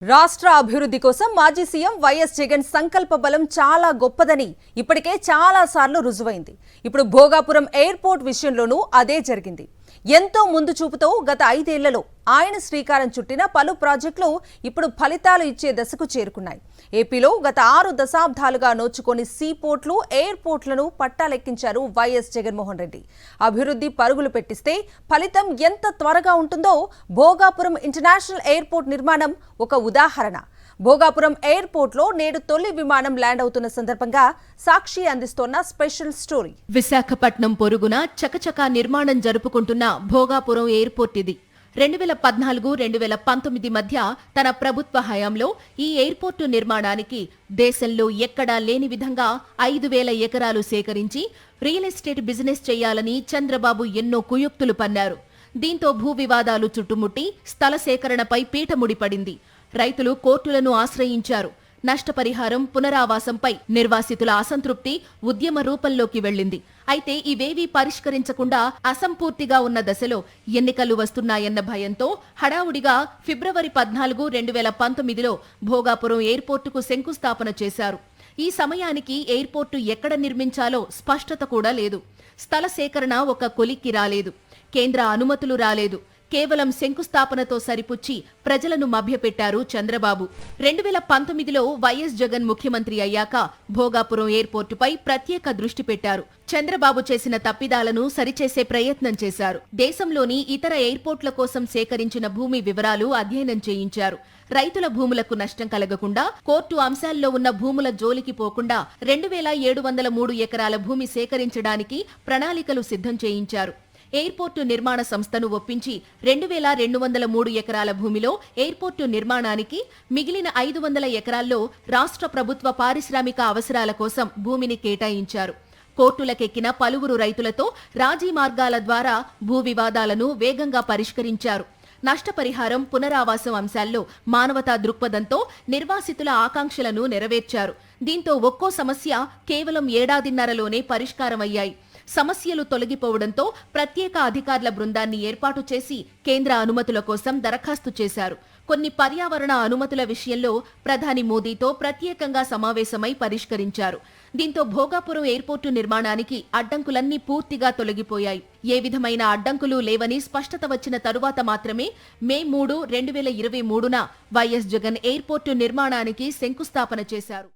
రాష్ట్ర అభివృద్ధి కోసం మాజీ సీఎం వైఎస్ జగన్ సంకల్ప బలం చాలా గొప్పదని ఇప్పటికే చాలా సార్లు రుజువైంది. ఇప్పుడు భోగాపురం ఎయిర్పోర్ట్ విషయంలోనూ అదే జరిగింది. ఎంతో ముందు చూపుతో గత 5 ఏళ్లలో ఆయన శ్రీకారం చుట్టిన పలు ప్రాజెక్టులు ఇప్పుడు ఫలితాలు ఇచ్చే దశకు చేరుకున్నాయి. ఏపీలో గత 6 దశాబ్దాలుగా నోచుకొని సీపోర్ట్లు, ఎయిర్పోర్ట్లను పట్టాలెక్కించారు వైఎస్ జగన్మోహన్ రెడ్డి. అభివృద్ధి పరుగులు పెట్టిస్తే ఫలితం ఎంత త్వరగా ఉంటుందో భోగాపురం ఇంటర్నేషనల్ ఎయిర్పోర్ట్ నిర్మాణం ఒక ఉదాహరణ. భోగాపురం ఎయిర్పోర్ట్ లో నేడు తొలి విమానం ల్యాండ్ అవుతున్న సందర్భంగా సాక్షి అందిస్తోన్న స్పెషల్ స్టోరీ. విశాఖపట్నం పొరుగున చకచకా నిర్మాణం జరుపుకుంటున్న భోగాపురం ఎయిర్పోర్ట్ ఇది. 2014-2019 మధ్య తన ప్రభుత్వ హయాంలో ఈ ఎయిర్పోర్టు నిర్మాణానికి దేశంలో ఎక్కడా లేని విధంగా 5,000 ఎకరాలు సేకరించి రియల్ ఎస్టేట్ బిజినెస్ చేయాలని చంద్రబాబు ఎన్నో కుయుక్తులు పన్నారు. దీంతో భూ వివాదాలు చుట్టుముట్టి స్థల సేకరణపై పీట ముడిపడింది. రైతులు కోర్టులను ఆశ్రయించారు. నష్టపరిహారం, పునరావాసంపై నిర్వాసితుల అసంతృప్తి ఉద్యమ రూపంలోకి వెళ్లింది. అయితే ఇవేవీ పరిష్కరించకుండా అసంపూర్తిగా ఉన్న దశలో ఎన్నికలు వస్తున్నాయన్న భయంతో హడావుడిగా ఫిబ్రవరి 14, 2019లో భోగాపురం ఎయిర్పోర్టుకు శంకుస్థాపన చేశారు. ఈ సమయానికి ఎయిర్పోర్టు ఎక్కడ నిర్మించాలో స్పష్టత కూడా లేదు. స్థల సేకరణ ఒక కొలిక్కి రాలేదు. కేంద్ర అనుమతులు రాలేదు. కేవలం శంకుస్థాపనతో సరిపుచ్చి ప్రజలను మభ్యపెట్టారు చంద్రబాబు. 2019లో వైఎస్ జగన్ ముఖ్యమంత్రి అయ్యాక భోగాపురం ఎయిర్పోర్టుపై ప్రత్యేక దృష్టి పెట్టారు. చంద్రబాబు చేసిన తప్పిదాలను సరిచేసే ప్రయత్నం చేశారు. దేశంలోని ఇతర ఎయిర్పోర్ట్ల కోసం సేకరించిన భూమి వివరాలు అధ్యయనం చేయించారు. రైతుల భూములకు నష్టం కలగకుండా, కోర్టు అంశాల్లో ఉన్న భూముల జోలికి పోకుండా 2,703 ఎకరాల భూమి సేకరించడానికి ప్రణాళికలు సిద్ధం చేయించారు. ఎయిర్పోర్టు నిర్మాణ సంస్థను ఒప్పించి 2,203 ఎకరాల భూమిలో ఎయిర్పోర్టు నిర్మాణానికి, మిగిలిన 500 ఎకరాల్లో రాష్ట్ర ప్రభుత్వ పారిశ్రామిక అవసరాల కోసం భూమిని కేటాయించారు. కోర్టులకెక్కిన పలువురు రైతులతో రాజీ మార్గాల ద్వారా భూ వివాదాలను వేగంగా పరిష్కరించారు. నష్టపరిహారం, పునరావాసం అంశాల్లో మానవతా దృక్పథంతో నిర్వాసితుల ఆకాంక్షలను నెరవేర్చారు. దీంతో ఒక్కో సమస్య కేవలం 1.5 ఏడాదిలోనే పరిష్కారమయ్యాయి. సమస్యలు తొలగిపోవడంతో ప్రత్యేక అధికారుల బృందాన్ని ఏర్పాటు చేసి కేంద్ర అనుమతుల కోసం దరఖాస్తు చేశారు. కొన్ని పర్యావరణ అనుమతుల విషయంలో ప్రధాని మోదీతో ప్రత్యేకంగా సమావేశమై పరిష్కరించారు. దీంతో భోగాపురం ఎయిర్పోర్టు నిర్మాణానికి అడ్డంకులన్నీ పూర్తిగా తొలగిపోయాయి. ఏ విధమైన అడ్డంకులు లేవని స్పష్టత వచ్చిన తరువాత మాత్రమే మే 3, 2023న వైఎస్ జగన్ ఎయిర్పోర్టు నిర్మాణానికి శంకుస్థాపన చేశారు.